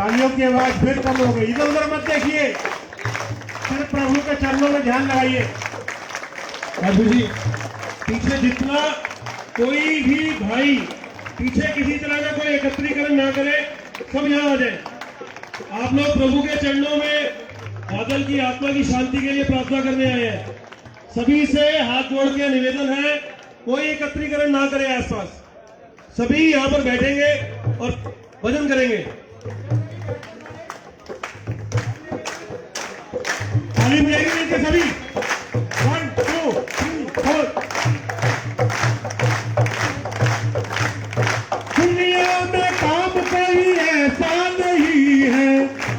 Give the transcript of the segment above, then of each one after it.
तालियों की आवाज फिर कम हो गई। इधर उधर मत देखिए, सिर्फ प्रभु के चरणों में ध्यान लगाइए। प्रभु जी पीछे जितना कोई भी भाई पीछे किसी तरह का कोई एकत्रीकरण ना करे, सब यहाँ आ जाए। आप लोग प्रभु के चरणों में बादल की आत्मा की शांति के लिए प्रार्थना करने आए हैं। सभी से हाथ जोड़ के निवेदन है, कोई एकत्रीकरण ना करे आसपास। सभी यहाँ पर बैठेंगे और भजन करेंगे। ताली मिलेगी मिलकर सभी। 1 2 3 4। दुनिया में काम कोई ऐसा नहीं है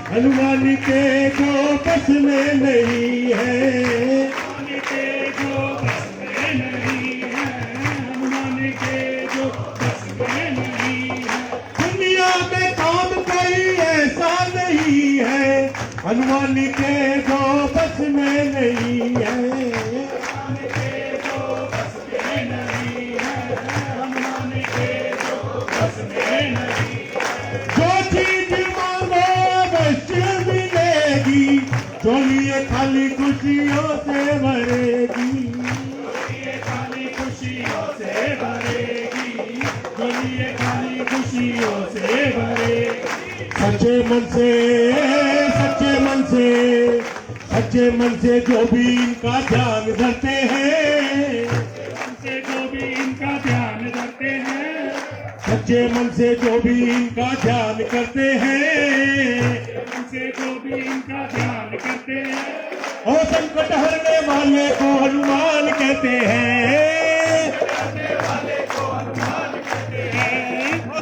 हनुमान के जो बस में नहीं है। हनुमान के जो बस में नहीं है, हनुमान के जो बस में नहीं है। दुनिया में काम कोई ऐसा नहीं है हनुमान के जो बस में नहीं है। हनुमान के जो बस में नहीं है, हनुमान के जो बस में नहीं है। जो चीज मांगो अवश्य मिलेगी, चोलिए खाली खुशियों से भरेगी। चोलिए खाली खुशियों से भरेगी, चोलिए खाली खुशियों से भरेगी। सच्चे मन से, सच्चे मन से, सच्चे मन से जो भी इनका ध्यान धरते हैं, से जो भी इनका ध्यान धरते हैं, सच्चे मन से जो भी इनका ध्यान करते हैं, से जो भी इनका ध्यान करते हैं। और संकट हरने वाले को हनुमान कहते हैं,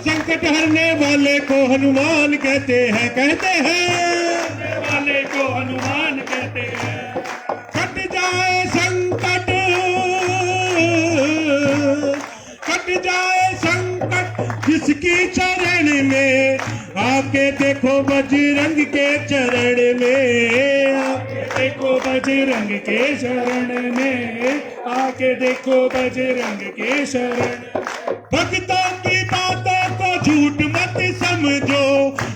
संकट हरने वाले को हनुमान कहते हैं, कहते हैं वाले को हनुमान कहते हैं। कट जाए संकट, कट जाए संकट जिसकी चरण में, आके देखो बजरंग के चरण में। आके देखो बजरंग के शरण में, आके देखो बजरंग के शरण। भक्तों की बातों को झूठ मत समझो,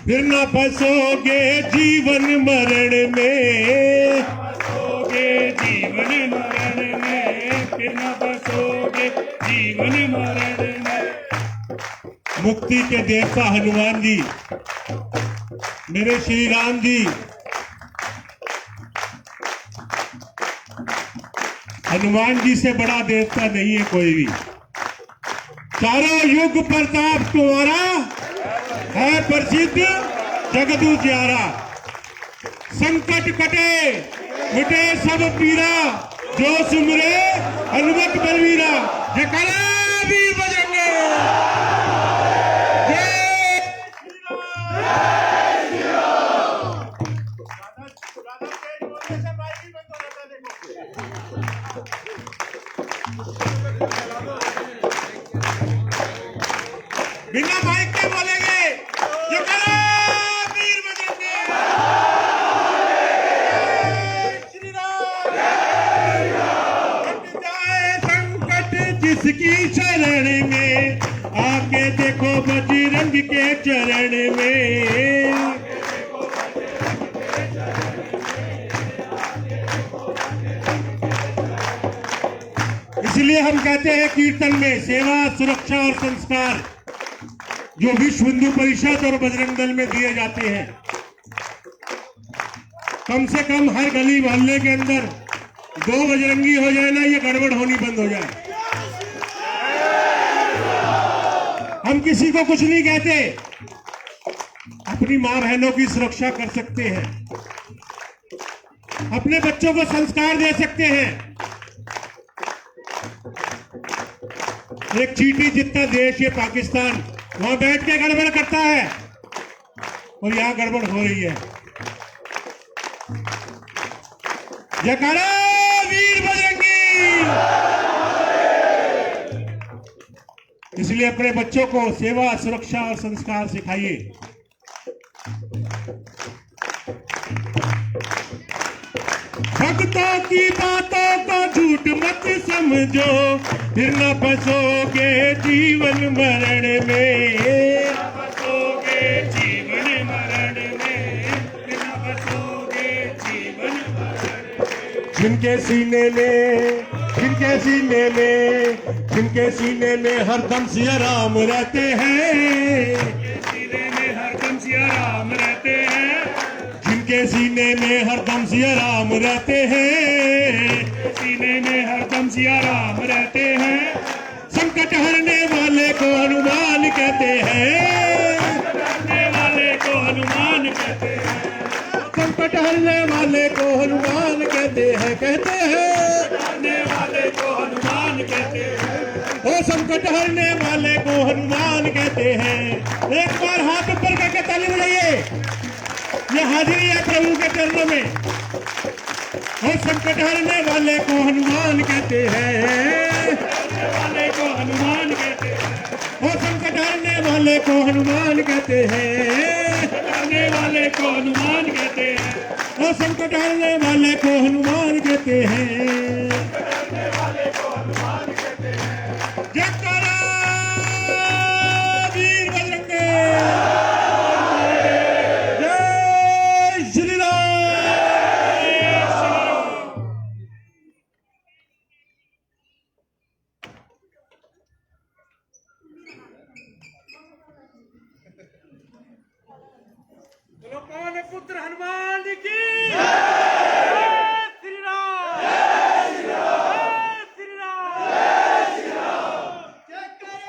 फिर न फंसोगे जीवन मरण में। फंसोगे जीवन मरण में, फिर न फंसोगे जीवन मरण में। मुक्ति के देवता हनुमान जी, मेरे श्री राम जी, हनुमान जी से बड़ा देवता नहीं है कोई भी। चारों युग प्रताप तुम्हारा है प्रसिद्ध जगत उजियारा। संकट कटे मिटे सब पीरा, जो सुमरे हनुमत बलवीरा। जयकारा वीर बजरंगे। बिना माइक के बोलेंगे, जयकारा वीर बजरंगे। श्री राम। कट जाए संकट जिसकी शरण में, आके देखो बजरंग के चरण में। इसलिए हम कहते हैं कीर्तन में सेवा, सुरक्षा और संस्कार जो विश्व हिंदू परिषद और बजरंग दल में दिए जाते हैं, कम से कम हर गली मोहल्ले के अंदर 2 बजरंगी हो जाए ना, ये गड़बड़ होनी बंद हो जाए। हम किसी को कुछ नहीं कहते, अपनी मां बहनों की सुरक्षा कर सकते हैं, अपने बच्चों को संस्कार दे सकते हैं। एक चींटी जितना देश ये पाकिस्तान वहां बैठ के गड़बड़ करता है और यहां गड़बड़ हो रही है। जयकारा वीर बजरंगी। इसलिए अपने बच्चों को सेवा, सुरक्षा और संस्कार सिखाइए। भक्तों की बातों को झूठ मत समझो, फिर न फंसोगे जीवन मरण में। फंसोगे जीवन मरण जिनके सीने में, जिनके सीने में, जिनके सीने में हरदम सिया राम रहते हैं, सीने में हरदम सिया राम रहते हैं, जिनके सीने में हरदम सिया राम रहते हैं, सीने में हरदम सिया राम रहते हैं, संकट हरने वाले को हनुमान कहते हैं, हरने वाले को हनुमान कहते हैं, संकट हरने वाले को हनुमान कहते हैं, कहते हैं, हरने वाले को हनुमान कहते हैं, ओ संकट हरने वाले को हनुमान कहते हैं। एक बार हाथ ऊपर करके ताली बजाइए, ये हाजिरी है प्रभु के चरणों में। ओ संकट हरने वाले को हनुमान कहते हैं, हरने वाले को हनुमान कहते हैं, ओ संकट हरने वाले को हनुमान कहते हैं, हरने वाले को हनुमान कहते हैं, ओ संकट हरने वाले को हनुमान कहते हैं। हरने वाले को हनुमान कहते हैं। जयकारा वीर बजरंगे, जय श्री राम। बोलो पवन पुत्र हनुमान जी की जय श्री राम, जय श्री राम, जय श्री राम, जय श्री राम। जय करो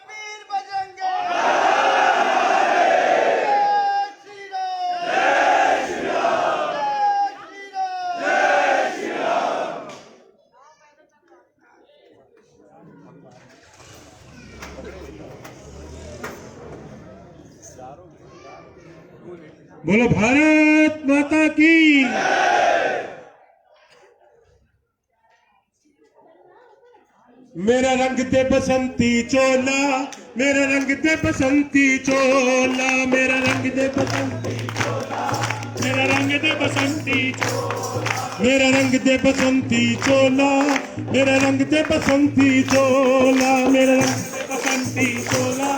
वीर बजरंगे, जय श्री राम, जय श्री राम, जय श्री राम, जय श्री राम। बोलो भारत माता की। मेरा रंग दे बसंती चोला, मेरा रंग दे बसंती चोला, मेरा रंग दे बसंती, मेरा रंग दे बसंती मेरा रंग दे बसंती चोला, मेरा रंग दे बसंती चोला, मेरा रंग बसंती चोला,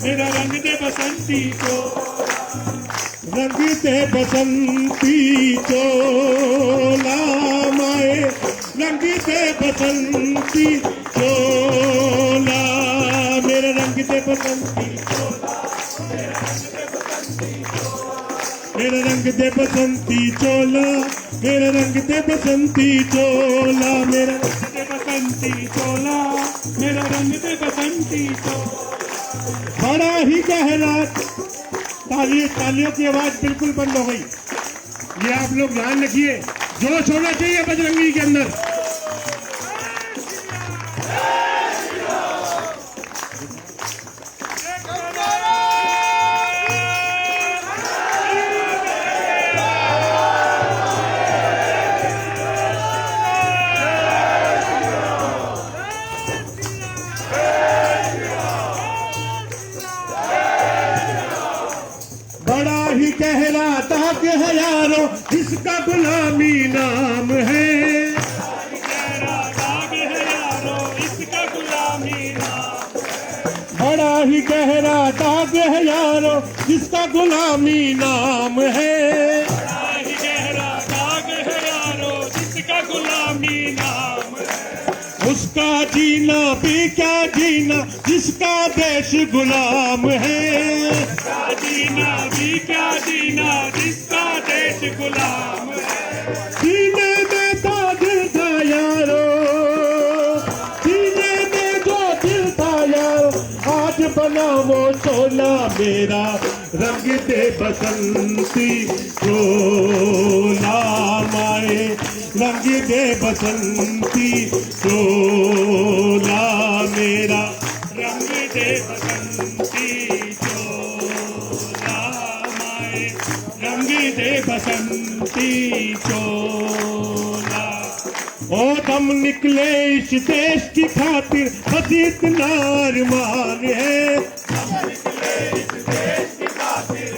मेरा रंग दे बसंती चोला, रंग दे बसंती चोला माए, रंग दे बसंती चोला, मेरा रंग दे बसंती चोला, मेरा रंग दे बसंती चोला, मेरा रंग दे बसंती चोला, मेरा रंग दे बसंती चोला, मेरा रंग दे बसंती चोला। बड़ा ही गहरा, तालियों की आवाज बिल्कुल बंद हो गई। ये आप लोग ध्यान रखिए, जोश होना चाहिए बजरंगी के अंदर। बड़ा ही गहरा दाग है यारो, जिसका गुलामी नाम है, गहरा दाग है यारो, इसका गुलामी नाम है। बड़ा ही गहरा दाग है यारो, जिसका गुलामी नाम है, बड़ा ही गहरा दाग है यारो, जिसका गुलामी नाम है। उसका जीना भी क्या जीना, जिसका देश गुलाम है, क्या जीना भी क्या जीना, जिसका देश गुलाम है। सीने में तो दिल था यारो, सीने में जो दिल था यारो, आज बना वो सोना मेरा, रंग दे बसंती चोला माए, रंग दे बसंती चोला मेरा, रंग दे बसंती चोला माए, रंग दे बसंती चोला। ओ दम निकले इस देश की खातिर, बस इतना अरमान है,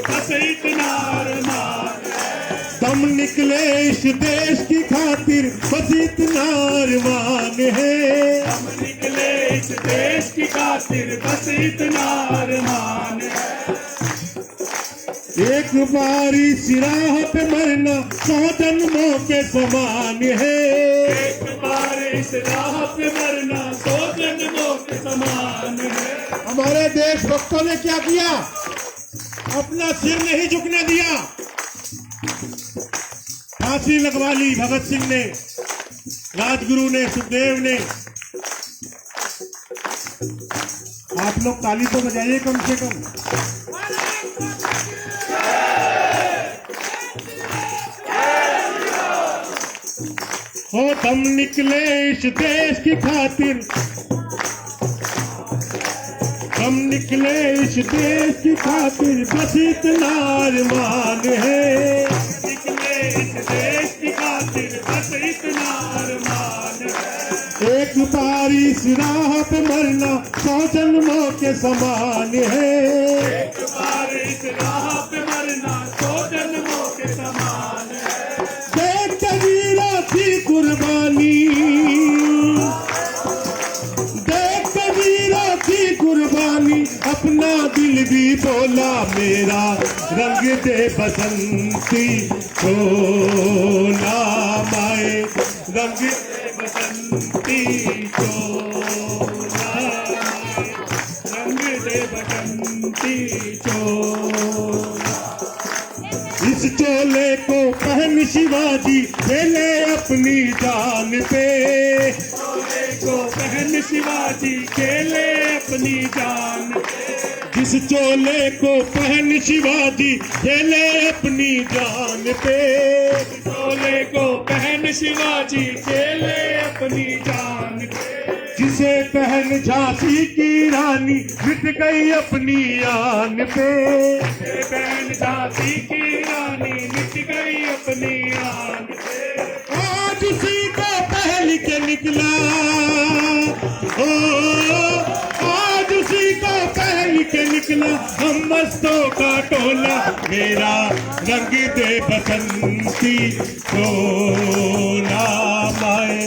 बस इतना अरमान है। दम निकले इस देश की खातिर, बस इतना अरमान है, हम निकले इस देश की खातिर, बस इतना अरमान है। एक बार इस राह पे मरना 100 जन्मों के समान है। एक बार इस राह पे मरना 100 जन्मों के समान है। हमारे देशभक्तों ने क्या किया? अपना सिर नहीं झुकने दिया। फांसी लगवा ली भगत सिंह ने, राजगुरु ने, सुखदेव ने। आप लोग ताली तो बजाइए कम से कम। हो दम निकले इस देश की खातिर, हम निकले इस देश की खातिर, बस इतना अरमान है। निकले इस देश की खातिर, बस इतना अरमान है। एक बार इस राह पे मरना 100 जन्मों के समान है। एक बार इस राह पे मरना 100 जन्मों के समान है। देख कबीरा की कुर्बानी, देख कबीरा की कुर्बानी, अपना दिल भी बोला मेरा, रंग दे बसंती चोला माए, रंग दे बसंती चोला माए, रंग दे बसंती चोला। इस चोले को पहन शिवाजी खेले अपनी जान पे, चोले को पहन शिवाजी खेले अपनी जान पे। जिस चोले को पहन शिवाजी खेले अपनी जान पे, चोले को पहन शिवाजी खेले अपनी जान पे। जिसे पहन झांसी की रानी मिट गई अपनी आन पे, बहन झांसी की रानी मिट गई अपनी आन पे। आज उसी को पहल के निकला, ओ आज उसी को पहल के निकला, हम मस्तों का टोला, मेरा रंग दे बसंती चोला माए,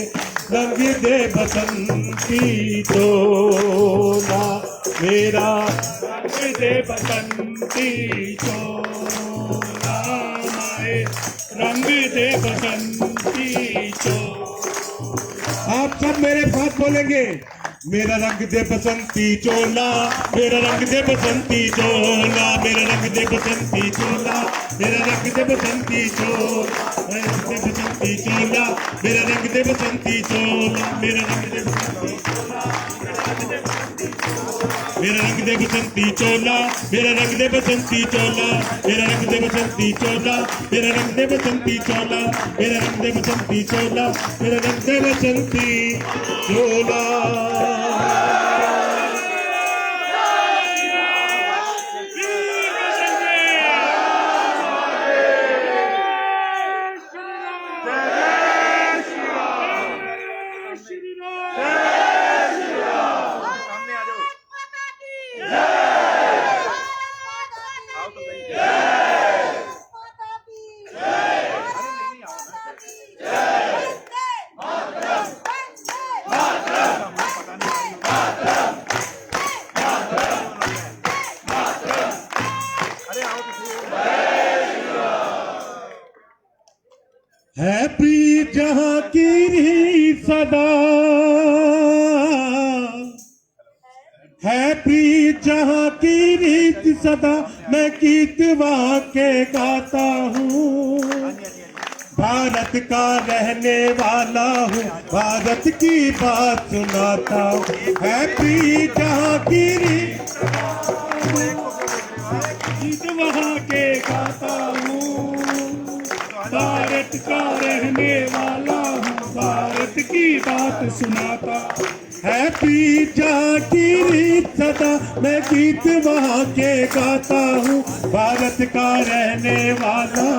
रंग दे बसंती चोला मेरा, रंग दे बसंती चोला माए, रंग दे बसंती चोला। आप सब मेरे साथ बोलेंगे, मेरा रंग दे बसंती चोला, मेरा रंग दे बसंती चोला, मेरा रंग दे बसंती चोला, मेरा रंग दे बसंती चोला, मेरा रंग दे बसंती चोला, मेरा रंग दे बसंती चोला, मेरा रंग दे बसंती चोला, मेरा रंग दे बसंती चोला, मेरा रंग दे बसंती चोला, मेरा रंग दे बसंती चोला, मेरा रंग दे बसंती चोला, मेरा रंग दे बसंती चोला, मेरा रंग दे बसंती चोला। है प्रीत जहाँ की सदा, है प्रीत जहाँ की रीत सदा, मैं गीत वहाँ के गाता हूँ, भारत का रहने वाला हूँ, भारत की बात सुनाता हूँ। है प्रीत जहाँ की रीत, गीत वहाँ के गाता हूँ, भारत का रहने वाला हूँ, भारत की बात सुनाता। है प्रीत जहाँ की रीत सदा, मैं गीत वहाँ के गाता हूँ, भारत का रहने वाला,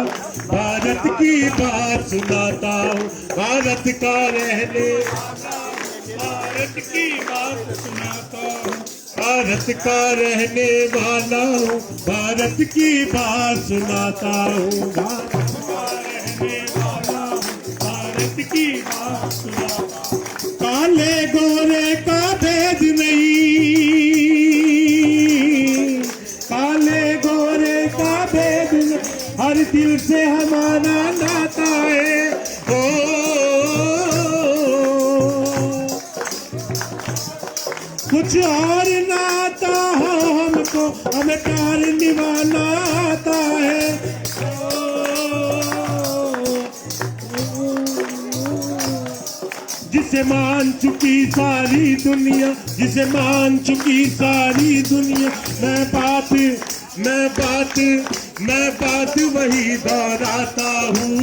भारत की बात सुनाता हूँ, भारत का रहने वाला, भारत की बात सुनाता हूँ, भारत का रहने वाला हूँ, भारत की बात सुनाता हूँ, भारत का रहने वाला हूँ, भारत की बात सुनाता हूँ। काले गोरे का भेद नहीं, काले गोरे का भेद नहीं, और नाता हो हमको, हमें प्यार निभाना आता है। जिसे मान चुकी सारी दुनिया, जिसे मान चुकी सारी दुनिया, मैं बात वही दोहराता हूँ।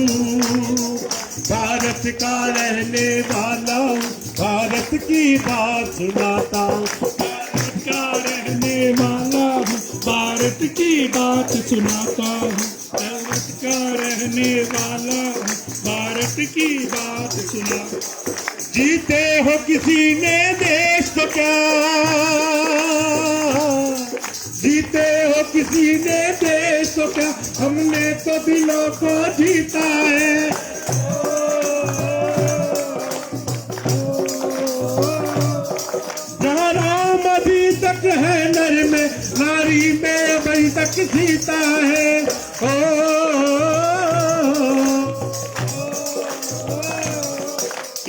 भारत का रहने वाला हूँ, भारत की बात सुनाता हूँ। भारत का रहने वाला हूँ, भारत की बात सुनाता हूँ। भारत का रहने वाला हूँ, भारत की बात सुनाता। जीते हो किसी ने देश तो क्या, जीते हो किसी ने देश तो क्या, हमने तो दिलों को जीता है। जहाँ राम अभी तक है नर में, नारी में अभी तक सीता है।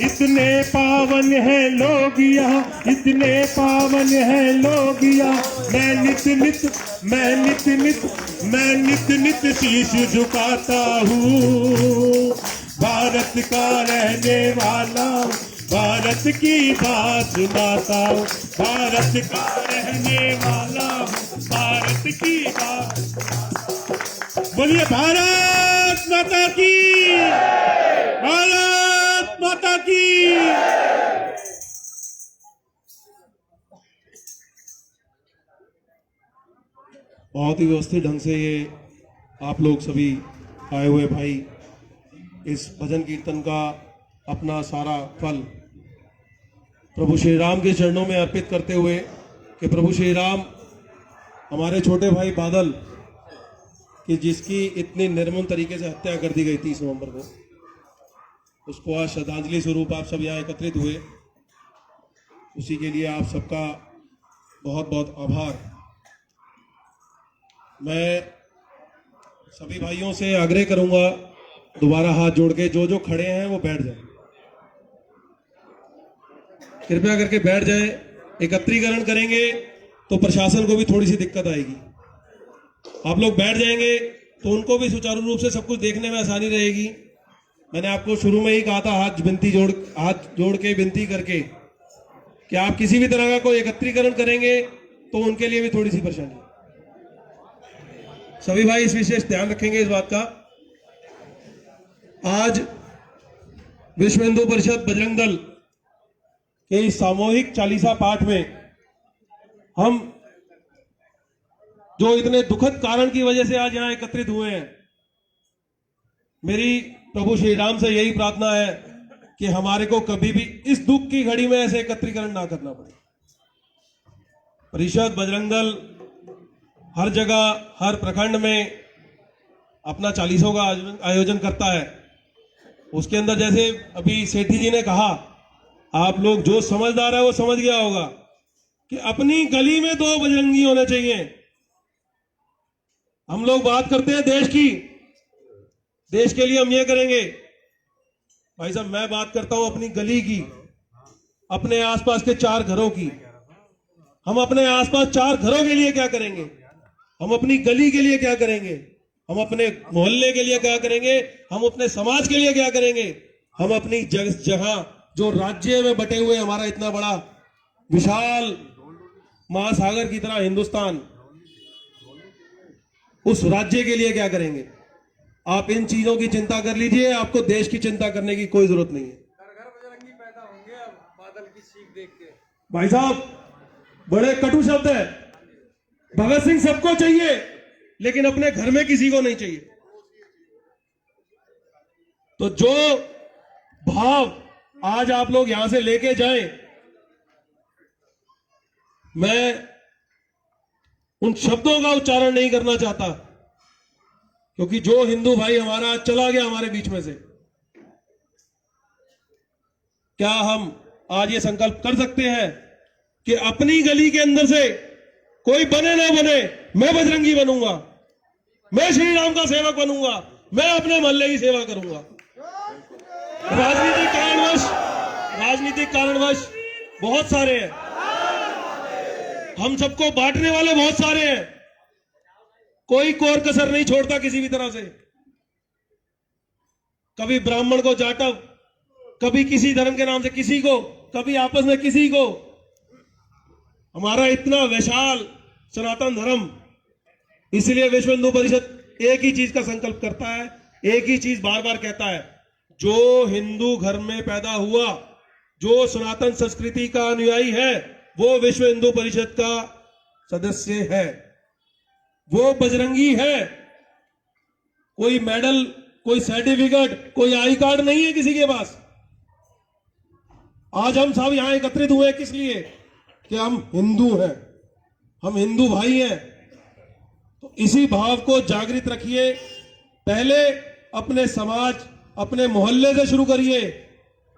इतने पावन है लोग यहाँ, इतने पावन है लोग यहाँ। मैं नित नित शीश झुकाता हूँ। भारत का रहने वाला हूँ, भारत की बात सुनाता हूँ। भारत का रहने वाला हूँ, भारत की बात। बोलिए भारत माता की, भारत माता की। बहुत ही व्यवस्थित ढंग से ये आप लोग सभी आए हुए भाई इस भजन कीर्तन का अपना सारा फल प्रभु श्री राम के चरणों में अर्पित करते हुए कि प्रभु श्री राम हमारे छोटे भाई बादल कि जिसकी इतनी निर्मम तरीके से हत्या कर दी गई 30 नवंबर को, उसको आज श्रद्धांजलि स्वरूप आप सब यहाँ एकत्रित हुए। उसी के लिए आप सबका बहुत बहुत आभार। मैं सभी भाइयों से आग्रह करूंगा, दोबारा हाथ जोड़ के जो खड़े हैं वो बैठ जाएं, कृपया करके बैठ जाएं। एकत्रीकरण करेंगे तो प्रशासन को भी थोड़ी सी दिक्कत आएगी। आप लोग बैठ जाएंगे तो उनको भी सुचारू रूप से सब कुछ देखने में आसानी रहेगी। मैंने आपको शुरू में ही कहा था हाथ जोड़ के विनती करके कि आप किसी भी तरह का कोई एकत्रीकरण करेंगे तो उनके लिए भी थोड़ी सी परेशानी। सभी भाई इस विशेष ध्यान रखेंगे इस बात का। आज विश्व हिंदू परिषद बजरंग दल के इस सामूहिक चालीसा पाठ में हम जो इतने दुखद कारण की वजह से आज यहां एकत्रित हुए हैं, मेरी प्रभु श्री राम से यही प्रार्थना है कि हमारे को कभी भी इस दुख की घड़ी में ऐसे एकत्रीकरण ना करना पड़े। परिषद बजरंग दल हर जगह हर प्रखंड में अपना चालीसों का आयोजन करता है। उसके अंदर जैसे अभी सेठी जी ने कहा, आप लोग जो समझदार है वो समझ गया होगा कि अपनी गली में 2 बजरंगी होने चाहिए। हम लोग बात करते हैं देश की, देश के लिए हम ये करेंगे। भाई साहब मैं बात करता हूं अपनी गली की, अपने आसपास के 4 घरों की। हम अपने आसपास 4 घरों के लिए क्या करेंगे, हम अपनी गली के लिए क्या करेंगे, हम अपने मोहल्ले के लिए क्या करेंगे, हम अपने समाज के लिए क्या करेंगे, हम अपनी जगह जो राज्य में बटे हुए हमारा इतना बड़ा विशाल महासागर की तरह हिंदुस्तान, उस राज्य के लिए क्या करेंगे। आप इन चीजों की चिंता कर लीजिए, आपको देश की चिंता करने की कोई जरूरत नहीं है। घर बजरंगी पैदा होंगे अब बादल की सीख देख के। भाई साहब बड़े कटु शब्द है। भगत सिंह सबको चाहिए लेकिन अपने घर में किसी को नहीं चाहिए। तो जो भाव आज आप लोग यहां से लेके जाएं, मैं उन शब्दों का उच्चारण नहीं करना चाहता, क्योंकि जो हिंदू भाई हमारा चला गया हमारे बीच में से, क्या हम आज ये संकल्प कर सकते हैं कि अपनी गली के अंदर से कोई बने ना बने, मैं बजरंगी बनूंगा, मैं श्री राम का सेवक बनूंगा, मैं अपने मोहल्ले की सेवा करूंगा। राजनीतिक कारणवश बहुत सारे हैं, हम सबको बांटने वाले बहुत सारे हैं, कोई कोर कसर नहीं छोड़ता किसी भी तरह से। कभी ब्राह्मण को जाटव, कभी किसी धर्म के नाम से किसी को, कभी आपस में किसी को। हमारा इतना विशाल सनातन धर्म, इसलिए विश्व हिंदू परिषद एक ही चीज का संकल्प करता है, एक ही चीज बार बार कहता है, जो हिंदू घर में पैदा हुआ, जो सनातन संस्कृति का अनुयायी है, वो विश्व हिंदू परिषद का सदस्य है, वो बजरंगी है। कोई मेडल, कोई सर्टिफिकेट, कोई आई कार्ड नहीं है किसी के पास। आज हम सब यहां एकत्रित हुए किस लिए? कि हम हिंदू हैं, हम हिंदू भाई हैं। तो इसी भाव को जागृत रखिए। पहले अपने समाज, अपने मोहल्ले से शुरू करिए।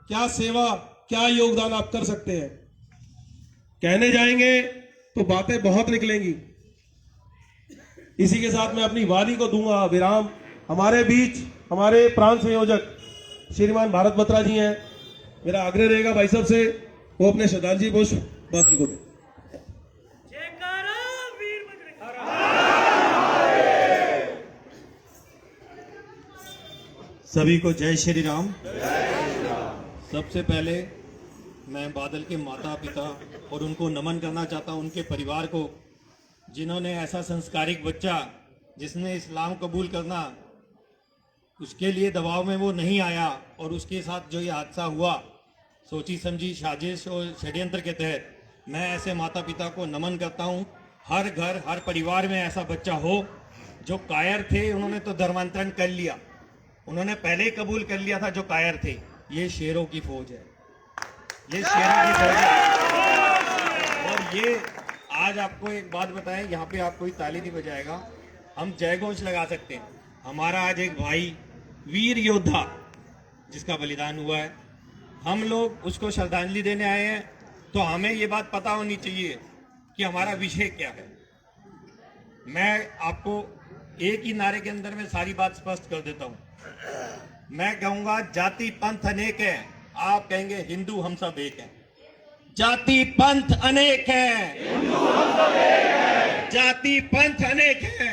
क्या सेवा, क्या योगदान आप कर सकते हैं। कहने जाएंगे तो बातें बहुत निकलेंगी। इसी के साथ मैं अपनी वाणी को दूंगा विराम। हमारे बीच हमारे प्रांत संयोजक श्रीमान भारत बत्रा जी हैं। मेरा आग्रह रहेगा भाई साहब से, वो अपने श्रद्धांजलि पुष्प बाकी को दें। जयकारा वीर बजरंग। सभी को जय श्री राम। सबसे पहले मैं बादल के माता पिता और उनको नमन करना चाहता हूं, उनके परिवार को, जिन्होंने ऐसा संस्कारिक बच्चा जिसने इस्लाम कबूल करना, उसके लिए दबाव में वो नहीं आया और उसके साथ जो ये हादसा हुआ, सोची समझी साजिश और षड्यंत्र के तहत, मैं ऐसे माता पिता को नमन करता हूं। हर घर, हर परिवार में ऐसा बच्चा हो। जो कायर थे उन्होंने तो धर्मांतरण कर लिया, उन्होंने पहले ही कबूल कर लिया था जो कायर थे। ये शेरों की फौज है, ये शेरों की फौज है। और ये आज आपको एक बात बताएं, यहाँ पे आप कोई ताली नहीं बजाएगा, हम जय घोष लगा सकते हैं। हमारा आज एक भाई वीर योद्धा जिसका बलिदान हुआ है, हम लोग उसको श्रद्धांजलि देने आए हैं। तो हमें ये बात पता होनी चाहिए कि हमारा विषय क्या है। मैं आपको एक ही नारे के अंदर में सारी बात स्पष्ट कर देता हूं। मैं कहूंगा जाति पंथ अनेक है, आप कहेंगे हिंदू हम सब एक हैं। जाति पंथ अनेक है, जाति पंथ अनेक है,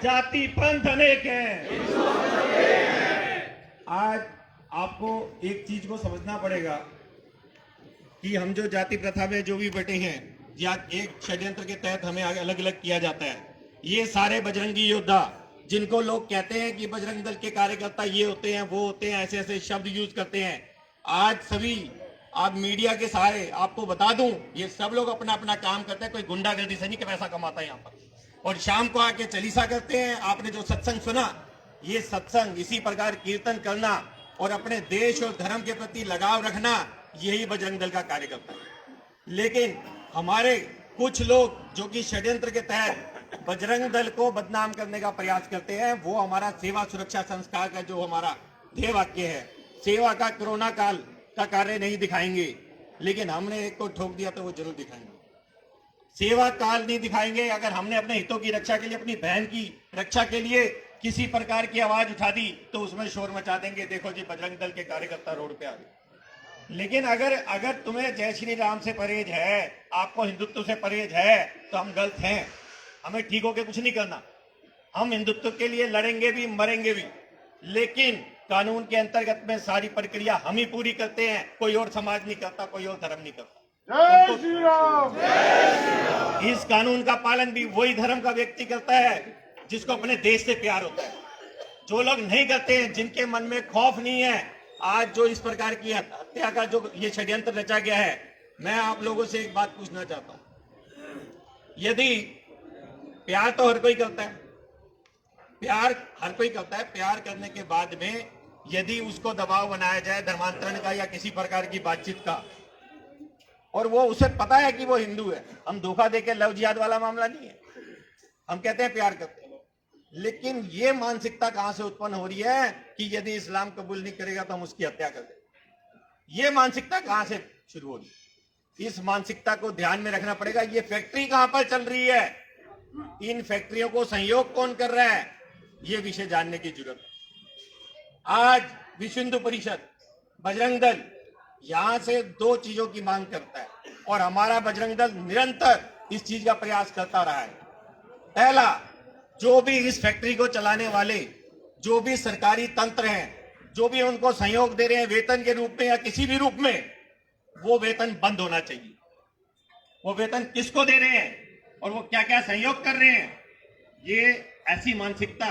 जाति पंथ अनेक है। आज आपको एक चीज को समझना पड़ेगा कि हम जो जाति प्रथा में जो भी बटे हैं, या एक षड्यंत्र के तहत हमें अलग अलग किया जाता है। ये सारे बजरंगी योद्धा, जिनको लोग कहते हैं कि बजरंग दल के कार्यकर्ता ये होते हैं, वो होते हैं, ऐसे ऐसे शब्द यूज करते हैं। आज सभी आप मीडिया के सहारे आपको बता दूं, ये सब लोग अपना अपना काम करते हैं। कोई गुंडागर्दी से नहीं पैसा कमाता है यहाँ पर, और शाम को आके चलीसा करते हैं। आपने जो सत्संग सुना, ये सत्संग, इसी प्रकार कीर्तन करना और अपने देश और धर्म के प्रति लगाव रखना, यही बजरंग दल का कार्यकर्ता है। लेकिन हमारे कुछ लोग जो कि षड्यंत्र के तहत बजरंग दल को बदनाम करने का प्रयास करते हैं, वो हमारा सेवा सुरक्षा संस्कार का जो हमारा ध्येय वाक्य है, सेवा का कोरोना काल का कार्य नहीं दिखाएंगे, लेकिन हमने एक को ठोक दिया तो वो जरूर दिखाएंगे। सेवा काल नहीं दिखाएंगे। अगर हमने अपने हितों की रक्षा के लिए, अपनी बहन की रक्षा के लिए किसी प्रकार की आवाज उठा दी तो उसमें शोर मचा देंगे, देखो जी बजरंग दल के कार्यकर्ता रोड पे आ गए। लेकिन अगर तुम्हें जय श्री राम से परहेज है, आपको हिंदुत्व से परहेज है, तो हम गलत हैं। हमें ठीक होके कुछ नहीं करना। हम हिंदुत्व के लिए लड़ेंगे भी, मरेंगे भी, लेकिन कानून के अंतर्गत में सारी प्रक्रिया हम ही पूरी करते हैं। कोई और समाज नहीं करता, कोई और धर्म नहीं करता। जय श्री राम। इस कानून का पालन भी वही धर्म का व्यक्ति करता है जिसको अपने देश से प्यार होता है। जो लोग नहीं करते हैं, जिनके मन में खौफ नहीं है, आज जो इस प्रकार की हत्या का जो ये षड्यंत्र रचा गया है, मैं आप लोगों से एक बात पूछना चाहता हूं। यदि प्यार तो हर कोई करता है, प्यार हर कोई करता है, प्यार करने के बाद में यदि उसको दबाव बनाया जाए धर्मांतरण का या किसी प्रकार की बातचीत का, और वो उसे पता है कि वो हिंदू है, हम धोखा देके लव जिहाद वाला मामला नहीं है, हम कहते हैं प्यार करते हैं। लेकिन ये मानसिकता कहां से उत्पन्न हो रही है कि यदि इस्लाम कबूल नहीं करेगा तो हम उसकी हत्या कर देंगे। ये मानसिकता कहां से शुरू हो रही है? इस मानसिकता को ध्यान में रखना पड़ेगा। ये फैक्ट्री कहां पर चल रही है, इन फैक्ट्रियों को सहयोग कौन कर रहा है, ये विषय जानने की जरूरत है। आज विश्व हिंदू परिषद, बजरंग दल यहां से दो चीजों की मांग करता है। और हमारा बजरंग दल निरंतर इस चीज का प्रयास करता रहा है। पहला, जो भी इस फैक्ट्री को चलाने वाले जो भी सरकारी तंत्र हैं, जो भी उनको सहयोग दे रहे हैं वेतन के रूप में या किसी भी रूप में, वो वेतन बंद होना चाहिए। वो वेतन किसको दे रहे हैं और वो क्या क्या सहयोग कर रहे हैं, ये ऐसी मानसिकता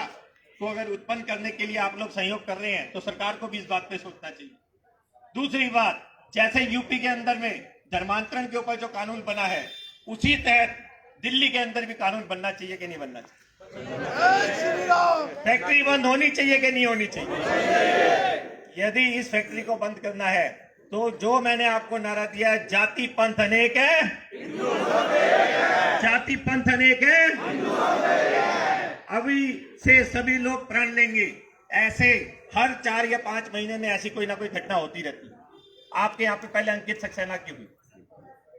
को अगर उत्पन्न करने के लिए आप लोग सहयोग कर रहे हैं तो सरकार को भी इस बात पे सोचना चाहिए। दूसरी बात, जैसे यूपी के अंदर में धर्मांतरण के ऊपर जो कानून बना है, उसी तहत दिल्ली के अंदर भी कानून बनना चाहिए कि नहीं बनना चाहिए? फैक्ट्री बंद होनी चाहिए कि नहीं होनी चाहिए? यदि इस फैक्ट्री को बंद करना है तो जो मैंने आपको नारा दिया है, जाति पंथ अनेक है, जाति पंथ अनेक है, अभी से सभी लोग प्रण लेंगे। ऐसे हर 4 या 5 महीने में ऐसी कोई ना कोई घटना होती रहती है। आपके यहाँ पे पहले अंकित सक्सेना की हुई,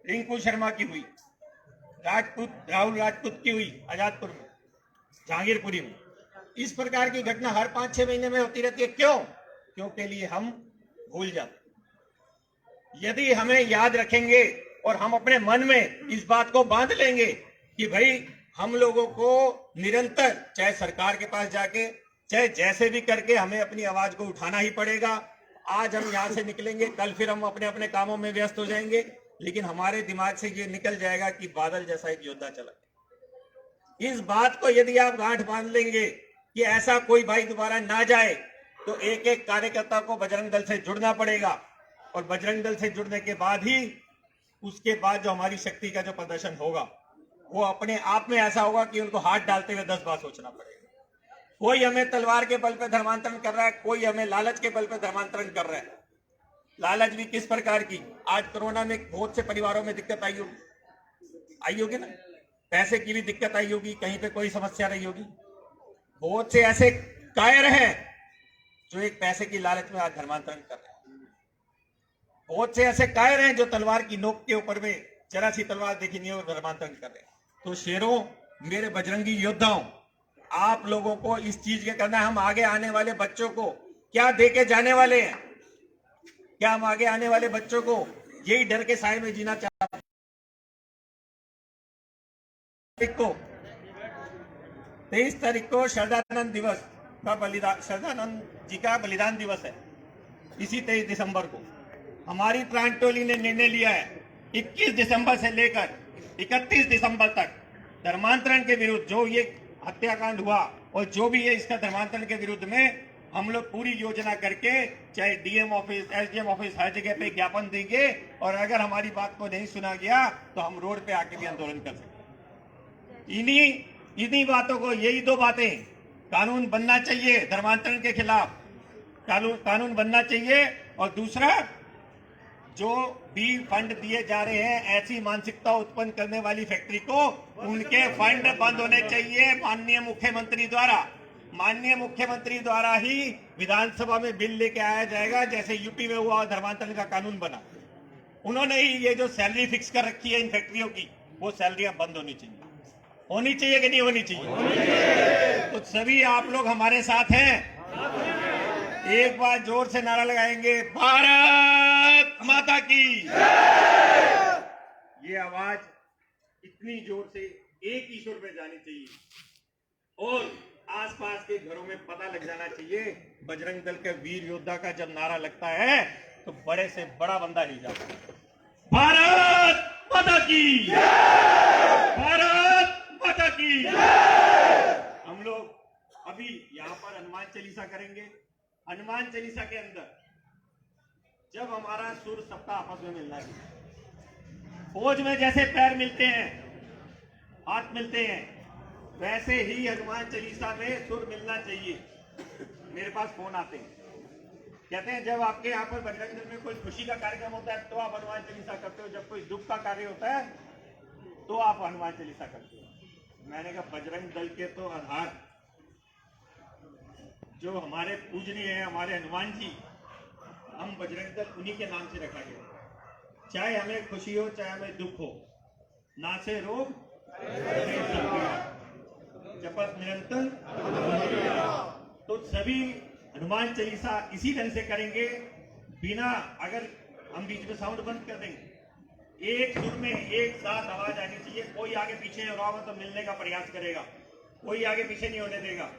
रिंकू शर्मा की हुई, राहुल राजपूत की हुई आजादपुर में, जहांगीरपुरी में। इस प्रकार की घटना हर 5-6 महीने में होती रहती है। क्यों? क्योंकि लिए हम भूल जाते। यदि हमें याद रखेंगे और हम अपने मन में इस बात को बांध लेंगे कि भाई हम लोगों को निरंतर, चाहे सरकार के पास जाके, चाहे जैसे भी करके, हमें अपनी आवाज को उठाना ही पड़ेगा। आज हम यहां से निकलेंगे, कल फिर हम अपने अपने कामों में व्यस्त हो जाएंगे, लेकिन हमारे दिमाग से ये निकल जाएगा कि बादल जैसा एक योद्धा चला। इस बात को यदि आप गांठ बांध लेंगे कि ऐसा कोई भाई दोबारा ना जाए, तो एक एक कार्यकर्ता को बजरंग दल से जुड़ना पड़ेगा। और बजरंग दल से जुड़ने के बाद ही उसके बाद जो हमारी शक्ति का जो प्रदर्शन होगा, वो अपने आप में ऐसा होगा कि उनको हाथ डालते हुए 10 बार सोचना पड़ेगा। कोई हमें तलवार के बल पर धर्मांतरण कर रहा है, कोई हमें लालच के बल पर धर्मांतरण कर रहा है। लालच भी किस प्रकार की? आज कोरोना में बहुत से परिवारों में दिक्कत आई होगी ना, पैसे की भी दिक्कत आई होगी, कहीं पे कोई समस्या रही होगी। बहुत से ऐसे कायर हैं जो एक पैसे की लालच में आज धर्मांतरण कर रहे हैं। बहुत से ऐसे कायर हैं जो तलवार की नोक के ऊपर में जरा सी तलवार देखी नहीं और धर्मांतरण कर रहे हैं। तो शेरों, मेरे बजरंगी योद्धाओं, आप लोगों को इस चीज के करना है। हम आगे आने वाले बच्चों को क्या देके जाने वाले हैं? क्या हम आगे आने वाले बच्चों को यही डर के साए में जीना चाहते हैं? 23 तारीख को शरदानंद दिवस का बलिदान, शरदानंद जी का बलिदान दिवस है। इसी 23 दिसंबर को हमारी प्रांत टोली ने निर्णय लिया है 21 दिसंबर से लेकर 31 दिसंबर तक धर्मांतरण के विरुद्ध जो ये हत्याकांड हुआ और जो भी है इसका धर्मांतरण के विरुद्ध में हम लोग पूरी योजना करके, चाहे डीएम ऑफिस, एसडीएम ऑफिस, हर जगह पे ज्ञापन देंगे। और अगर हमारी बात को नहीं सुना गया तो हम रोड पे आके भी आंदोलन कर सकते। इन्हीं बातों को, यही 2 बातें, कानून बनना चाहिए धर्मांतरण के खिलाफ, कानून बनना चाहिए। और दूसरा, जो भी फंड दिए जा रहे हैं ऐसी मानसिकता उत्पन्न करने वाली फैक्ट्री को, उनके फंड बंद होने चाहिए माननीय मुख्यमंत्री द्वारा ही विधानसभा में बिल लेके आया जाएगा, जैसे यूपी में हुआ धर्मांतरण का कानून बना। उन्होंने ही ये जो सैलरी फिक्स कर रखी है इन फैक्ट्रियों की, वो सैलरियां बंद होनी चाहिए। होनी चाहिए कि नहीं होनी चाहिए? तो सभी आप लोग हमारे साथ हैं। एक बार जोर से नारा लगाएंगे, भारत माता की। ये आवाज इतनी जोर से एक ही सुर में जानी चाहिए और आसपास के घरों में पता लग जाना चाहिए। बजरंग दल के वीर योद्धा का जब नारा लगता है तो बड़े से बड़ा बंदा हिल जाता है। भारत माता की, भारत माता की। हम लोग अभी यहाँ पर हनुमान चालीसा करेंगे। हनुमान चालीसा के अंदर जब हमारा सुर सबका आपस में मिलना चाहिए। फौज में जैसे पैर मिलते हैं, हाथ मिलते हैं, वैसे ही हनुमान चालीसा में सुर मिलना चाहिए। मेरे पास फोन आते हैं, कहते हैं जब आपके यहाँ पर बजरंग दल में कोई खुशी का कार्यक्रम होता है तो आप हनुमान चालीसा करते हो, जब कोई दुख का कार्य होता है तो आप हनुमान चालीसा करते हो। मैंने कहा बजरंग दल के तो आधार जो हमारे पूजनीय है, हमारे हनुमान जी, हम बजरंग दल उन्हीं के नाम से रखा गया। चाहे हमें खुशी हो चाहे हमें दुख हो, नासे रोग जपत निरंतर। तो सभी हनुमान चालीसा इसी ढंग से करेंगे, बिना, अगर हम बीच में साउंड बंद कर देंगे एक सुर में एक साथ आवाज आनी चाहिए। कोई आगे पीछे हो रहा होगा तो मिलने का प्रयास करेगा, कोई आगे पीछे नहीं होने देगा।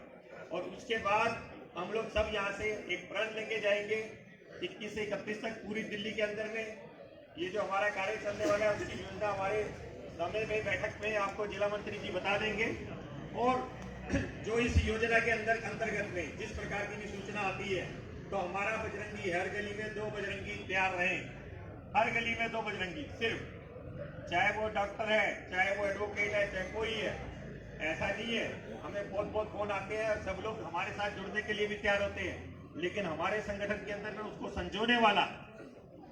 और उसके बाद हम लोग सब यहाँ से एक प्रण लेके जाएंगे 21 से 31 तक पूरी दिल्ली के अंदर में। ये जो हमारा कार्य चलने वाला है उसकी योजना हमारे समय में बैठक में आपको जिला मंत्री जी बता देंगे। और जो इस योजना के अंतर्गत में जिस प्रकार की भी सूचना आती है तो हमारा बजरंगी हर गली में 2 बजरंगी तैयार रहें, हर गली में 2 बजरंगी सिर्फ, चाहे वो डॉक्टर है, चाहे वो एडवोकेट है, चाहे कोई है, ऐसा नहीं है। हमें बहुत फोन आते हैं, सब लोग हमारे साथ जुड़ने के लिए भी तैयार होते हैं, लेकिन हमारे संगठन के अंदर में उसको संजोने वाला,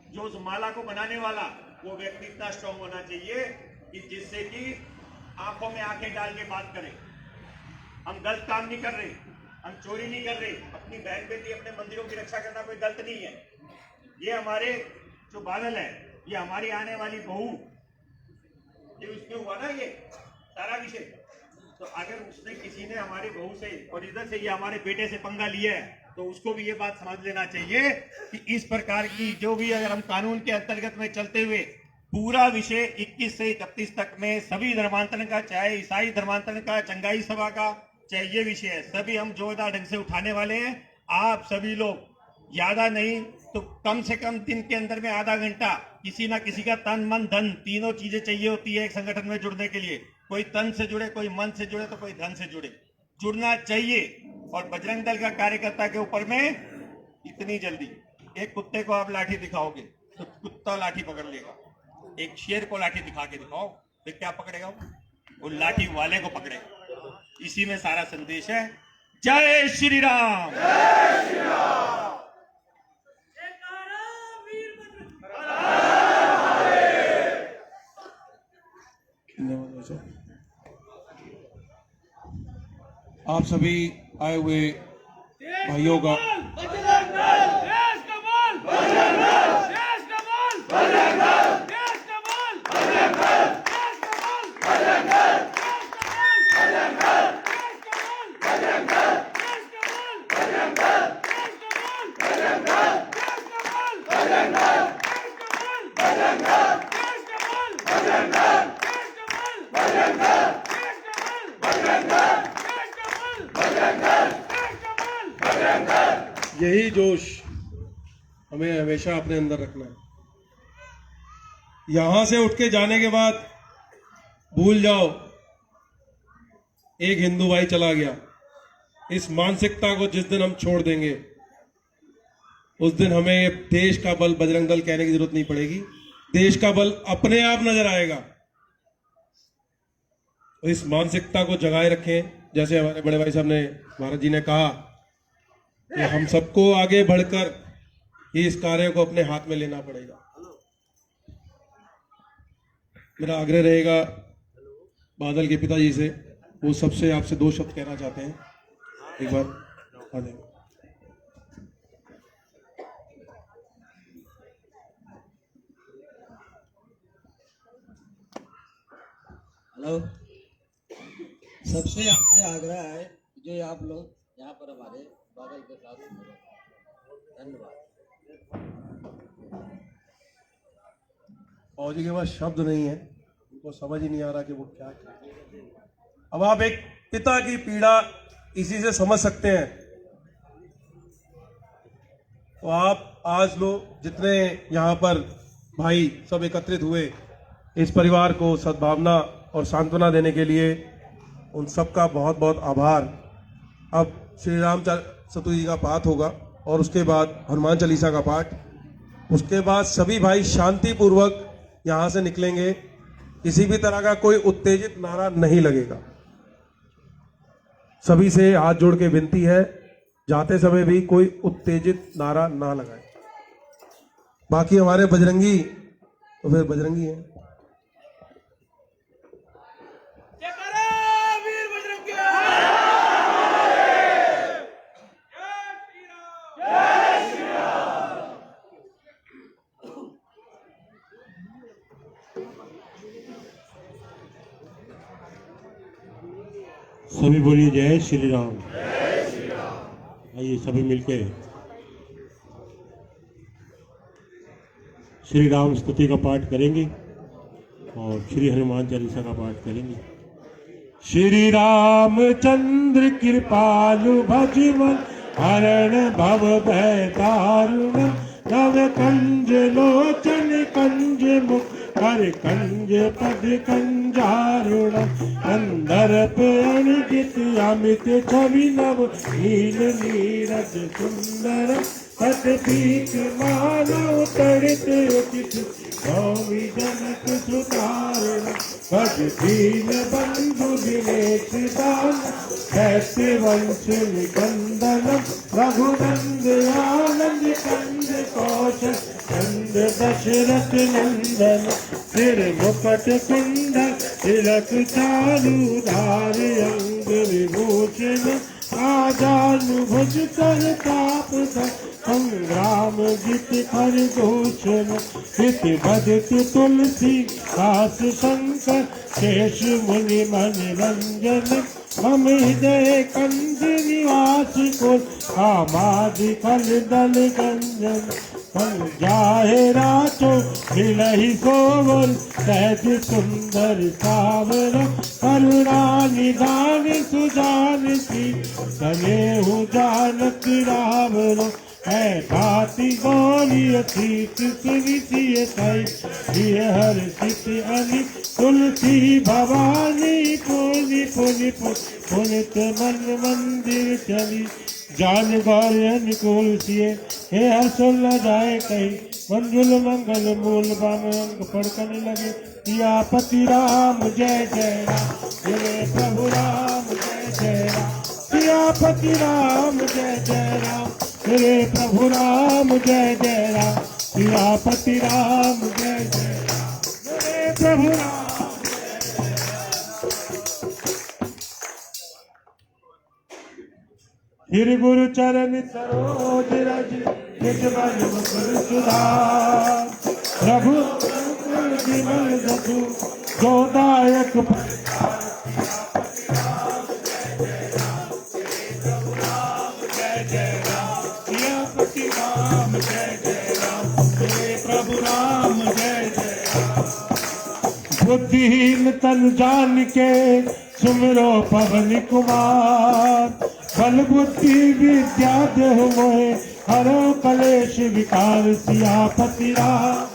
जो उस माला को बनाने वाला वो व्यक्ति इतना स्ट्रांग होना चाहिए कि जिससे कि आंखों में आंखें डाल के बात करें। हम गलत काम नहीं कर रहे, हम चोरी नहीं कर रहे, अपनी बहन बेटी अपने मंदिरों की रक्षा करना कोई गलत नहीं है। ये हमारे जो बादल है, ये हमारी आने वाली बहू, ये उसमें हुआ ना ये सारा विषय। तो अगर उसने किसी ने हमारी बहू से और इधर से ये हमारे बेटे से पंगा लिया है तो उसको भी ये बात समझ लेना चाहिए कि इस प्रकार की जो भी, अगर हम कानून के अंतर्गत में चलते हुए पूरा विषय 21 से 31 तक में सभी धर्मांतरण का, चाहे ईसाई धर्मांतरण का, चंगाई सभा का, चाहे ये विषय है, सभी हम जोरदार ढंग से उठाने वाले हैं। आप सभी लोग ज्यादा नहीं तो कम से कम दिन के अंदर में आधा घंटा, किसी ना किसी का तन मन धन तीनों चीजें चाहिए होती है एक संगठन में जुड़ने के लिए। कोई तन से जुड़े, कोई मन से जुड़े, तो कोई धन से जुड़े, जुड़ना चाहिए। और बजरंग दल का कार्यकर्ता के ऊपर में इतनी जल्दी, एक कुत्ते को आप लाठी दिखाओगे तो कुत्ता लाठी पकड़ लेगा, एक शेर को लाठी दिखा के दिखाओ तो क्या पकड़ेगा? वो लाठी वाले को पकड़ेगा। इसी में सारा संदेश है। जय श्री राम। आप सभी आए हुए भाइयों का यही जोश हमें हमेशा अपने अंदर रखना है। यहां से उठ के जाने के बाद भूल जाओ एक हिंदू भाई चला गया। इस मानसिकता को जिस दिन हम छोड़ देंगे उस दिन हमें देश का बल बजरंग दल कहने की जरूरत नहीं पड़ेगी, देश का बल अपने आप नजर आएगा। तो इस मानसिकता को जगाए रखें। जैसे हमारे बड़े भाई साहब ने, भारत जी ने कहा कि हम सबको आगे बढ़कर ही इस कार्य को अपने हाथ में लेना पड़ेगा। मेरा आग्रह रहेगा बादल के पिताजी से, वो सबसे आपसे 2 शब्द कहना चाहते हैं। एक बार आ जाएंगे। हेलो, सबसे आपसे आग्रह है जो आप लोग यहाँ पर हमारे बादल के साथ मिले। धन्यवाद। फौजी के पास शब्द नहीं है, उनको समझ ही नहीं आ रहा कि वो क्या कहते हैं। अब आप एक पिता की पीड़ा इसी से समझ सकते हैं। तो आप आज लोग जितने यहाँ पर भाई सब एकत्रित हुए, इस परिवार को सद्भावना और सांत्वना देने के लिए उन सबका बहुत बहुत आभार। अब श्री राम सतुजी का पाठ होगा और उसके बाद हनुमान चालीसा का पाठ, उसके बाद सभी भाई शांति पूर्वक यहां से निकलेंगे। किसी भी तरह का कोई उत्तेजित नारा नहीं लगेगा। सभी से हाथ जोड़ के विनती है, जाते समय भी कोई उत्तेजित नारा ना लगाए। बाकी हमारे बजरंगी तो फिर बजरंगी हैं। सभी बोलिए जय श्री राम। आइए सभी मिलके श्री राम स्तुति का पाठ करेंगे। और श्री हनुमान चालीसा का पाठ करेंगे। श्री रामचंद्र कृपालु भजमन हरण भव भय दारुण नव कंज लोचन कंज मुख कर कंज पद कंजारुण कंदर्प अणिजित अमित छवि नव नील नीरज सुंदर पद पीत मानव तड़ित उचित गौरी जनक सुतारण पद दीन बंधु दिनेश दान कैसे वंश निकंदन रघुनंद आनंद कंद कौशल कंद दशरथ नंदन सिर मुकुट कुंडल तिलक चारु धार अंग विभूषण आजानुभुज कर ताप संग्राम जित कर दूषण हित भजत तुलसी दास शंकर शेष मुनि मन रंजन मम हृदय कंज निवास कुल कामादि फल दल गंजन फल जाहे राचो मिलहि सोवर सहज सुंदर सावर करुणा निधान सुजान सी तने हूँ जानक रावण है भाति गौरी अतीत सुनिसिय साई हर सित अनि तुलसी भवानी पुनि पुनि पुनित मन मंदिर चली जान गौर अनुकूल सिए हे हर्षोल न जाए कहीं मंजुल मंगल मूल बाम अंग पड़कने लगे सियापति राम जय जय राम जय प्रभु राम जय जय राम सियापति राम जय जय राम मेरे प्रभु राम जय जय राम सियापति राम जय जय राम मेरे प्रभु राम। श्री गुरु चरण सरोज रज निज मन मुकुर सुधार प्रभु विमल जसु जोदायक बुद्धिहीन तन जान के सुमिरो पवन कुमार बल बुद्धि विद्या देह मोहे हरो कलेश विकार सियापति राम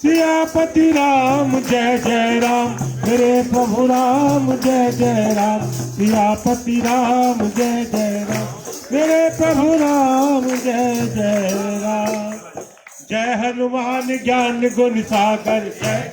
सियापति राम जय जय राम मेरे प्रभु राम जय जय राम सियापति राम जय जय राम मेरे प्रभु राम जय जय राम। जय हनुमान ज्ञान गुण सागर जय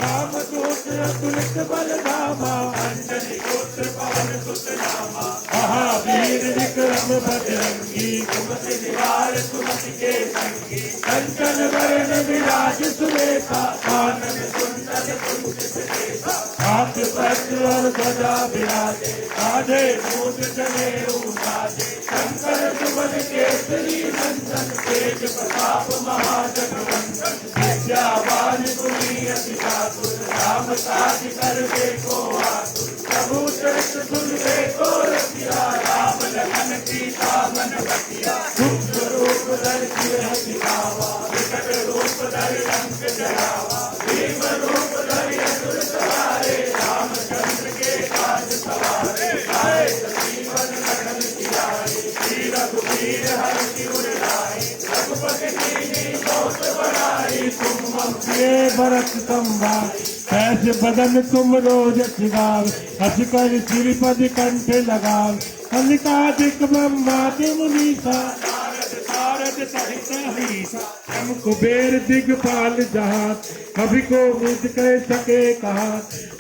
रामदूत अतुलित बलधामा अंजनी पुत्र पवन सुत नामा महावीर विक्रम बजरंगी कुमति निवार सुमति के संगी कंचन वरण विराज सुरेखा कानन कुंडल कुंचित रेखा हाथ पद्म और ध्वजा विराजे कांधे मूंछ जनेऊ साजे शंकर सुमन केसरी नंदन तेज प्रताप महाजगवंदन विद्यावान गुणी अति चातुर राम काज करबे को आतुर प्रभु चरित्र सुनबे को रसिया राम लखन सीता मन बसिया सूक्ष्म रूप धरि सिरहि दिखावा विकट रूप धरि लंक जरावा भीम रूप धरि असुर सहारे रामचंद्र के काज सवारे आए सजीवन लखन जियाए श्री रघुवीर हरि सिर लाए रघुपति कीन्ही बहुत बड़ाई तुम मम प्रिय भरत संभार कैसे बदन तुम रोज सिगाव हस कर श्रीपद कंठ लगाव कनिकादिक ब्रह्मादि मुनीसा नारद सहित हरीसा हम कुबेर दिगपाल जहाज कभी को मुझ कह सके कहा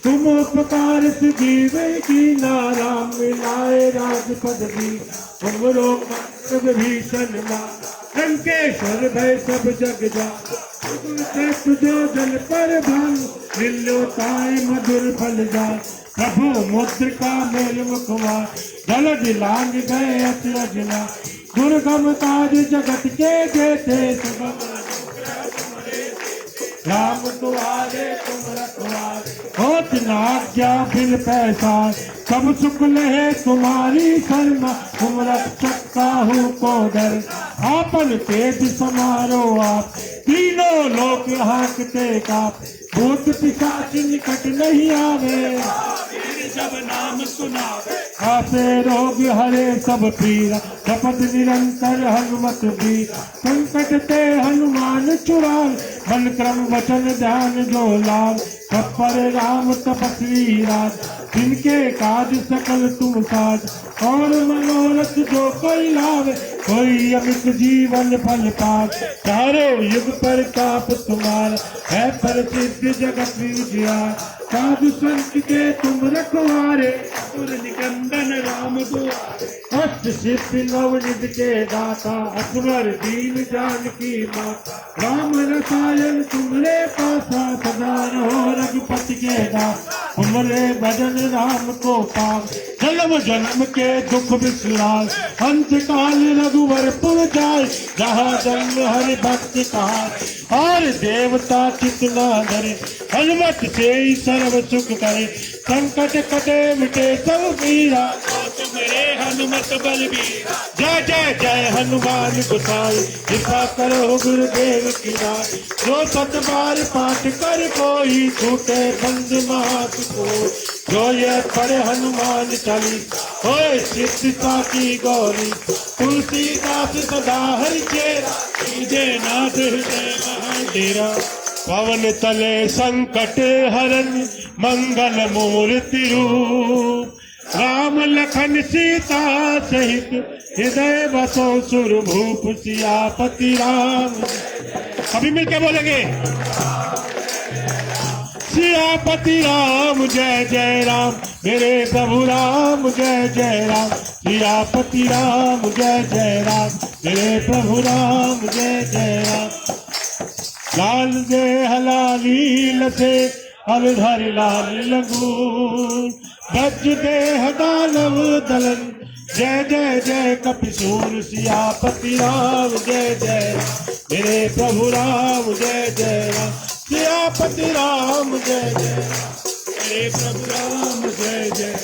तुम उपकार सुजीवे की नाराम मिलाए राजपद दी तुमरो भीषण मां लंकेश्वर भय सब जग जा जो जल पर भान मिलो ताय मधुर फल जा प्रभु मुद्रिका मेल मुखवा जल दिलांग गए अति अजना दुर्गम काज जगत के जेते राम तुम्हारे तुम रखवारे होत न आज्ञा बिन पैसा सब सुख लहे तुम्हारी शर्मा तुम रक्षक काहू को डर आपन तेज समारो आप, तीनों लोक हाँकते काप, भूत पिशाच निकट नहीं आवे, जब नाम सुनावे, आसे रोग हरे सब पीरा, जपत निरंतर हनुमत बीरा, संकट ते हनुमान छुड़ावे, मन क्रम वचन ध्यान जो लाल, तत्पर राम तपस्वी राज, जिनके काज सकल तुम साज, और मनोरथ जो कोई लावे, कोई अमित जीवन फल पावे, चारों युग प्रताप तुम्हारा, है प्रसिद्ध जगत विजया, साधु संत के तुम रखवारे, और निकंदन राम दुआरे, अष्ट सिद्धि नवनिधि के दाता, असवर दीन जानकी माता, राम रसायन तुमरे पासा, सदा रहो रघुपति के दास, तुमरे भजन राम को पाव, जन्म जन्म के दुख विसराय, अंत काल रघुवर पुर जाय, जहाँ जन्म हरि भक्त कहा, और देवता चित न धरे, हनुमत से ही सर्व सुख करे, संकट कटे मिटे सब पीरा, तुम्हारे हनुमत बलबीरा, जय जय जय हनुमान गोसाई, कृपा करो गुरुदेव की नाई, जो सत बार पाठ कर कोई, छूटे बंद मात को, जो ये पढ़े हनुमान चालीसा, होए सिद्धता की गौरी, तुलसीदास सदा हरि चेरा, कीजे नाथ हृदय महाडेरा, पवन तले संकट हरन, मंगल मूर्ति रूप, राम लखन सीता सहित, हृदय बसो सुरभूप, सियापति राम, अभी मिलके बोलेंगे, सियापति राम जय जय राम, मेरे प्रभु राम जय जय राम, सियापति राम जय जय राम, मेरे प्रभु राम जय जय राम, लाल दे हलाली लसे, हलधर लाल लगून, बज दे दानव दलन, जय जय जय कपिसूर, सियापति राम जय जय राम, मेरे प्रभु राम जय जय राम, सियापति राम जय जय राम, मेरे प्रभु राम जय जय,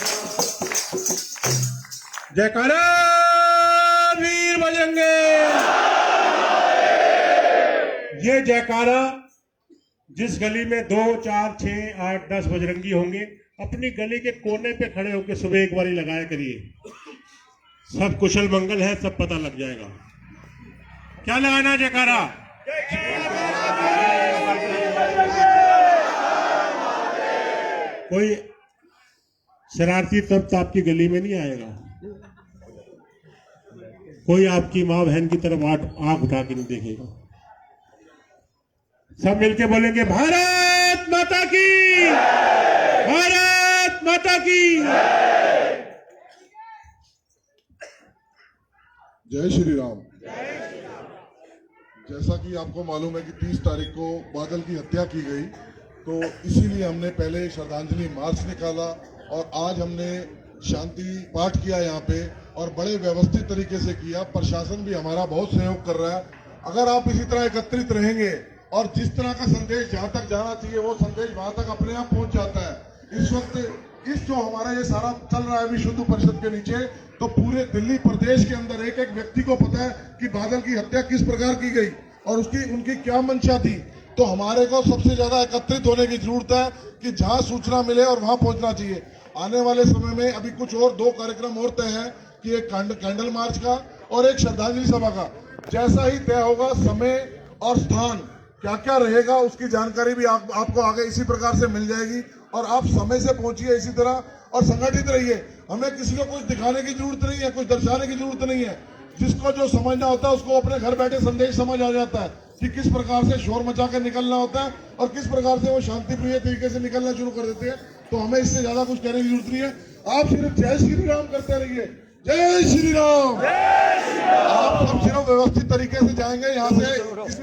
जयकारा वीर बजरंगे। ये जयकारा जिस गली में 2, 4, 6, 8, 10 बजरंगी होंगे, अपनी गली के कोने पे खड़े होकर सुबह एक बारी लगाया करिए, सब कुशल मंगल है, सब पता लग जाएगा। क्या लगाना जयकारा? कोई शरारती तत्व आपकी गली में नहीं आएगा, कोई आपकी माँ बहन की तरफ आंख उठा के नहीं देखेगा, सब मिलके बोलेंगे भारत माता की, भारत माता की। जय श्री राम। जैसा कि आपको मालूम है कि 30 तारीख को बादल की हत्या की गई, तो इसीलिए हमने पहले श्रद्धांजलि मार्च निकाला और आज हमने शांति पाठ किया यहाँ पे, और बड़े व्यवस्थित तरीके से किया। प्रशासन भी हमारा बहुत सहयोग कर रहा है। अगर आप इसी तरह एकत्रित रहेंगे और जिस तरह का संदेश जहाँ तक जाना चाहिए वो संदेश वहां तक अपने आप पहुंच जाता है। इस वक्त इस जो हमारा ये सारा चल रहा है विश्व हिंदू परिषद के नीचे, तो पूरे दिल्ली प्रदेश के अंदर एक एक व्यक्ति को पता है कि बादल की हत्या किस प्रकार की गई और उनकी क्या मंशा थी। तो हमारे को सबसे ज्यादा एकत्रित होने की जरूरत है कि जहां सूचना मिले और वहां पहुंचना चाहिए। आने वाले समय में अभी कुछ और 2 कार्यक्रम और तय है कि एक कैंडल मार्च का और एक श्रद्धांजलि सभा का। जैसा ही तय होगा समय और स्थान क्या क्या रहेगा उसकी जानकारी भी आपको आगे इसी प्रकार से मिल जाएगी, और आप समय से पहुंचिए इसी तरह और संगठित रहिए। हमें किसी को कुछ दिखाने की जरूरत नहीं है, कुछ दर्शाने की जरूरत नहीं है। जिसको जो समझना होता है उसको अपने घर बैठे संदेश समझ आ जाता है कि किस प्रकार से शोर मचा कर निकलना होता है और किस प्रकार से वो शांति प्रिय तरीके से निकलना शुरू कर देते हैं। तो हमें इससे ज्यादा कुछ कहने की जरूरत नहीं है। आप सिर्फ जय श्री राम करते रहिए, जय श्री राम। आप सब सिर्फ व्यवस्थित तरीके से जाएंगे यहाँ से।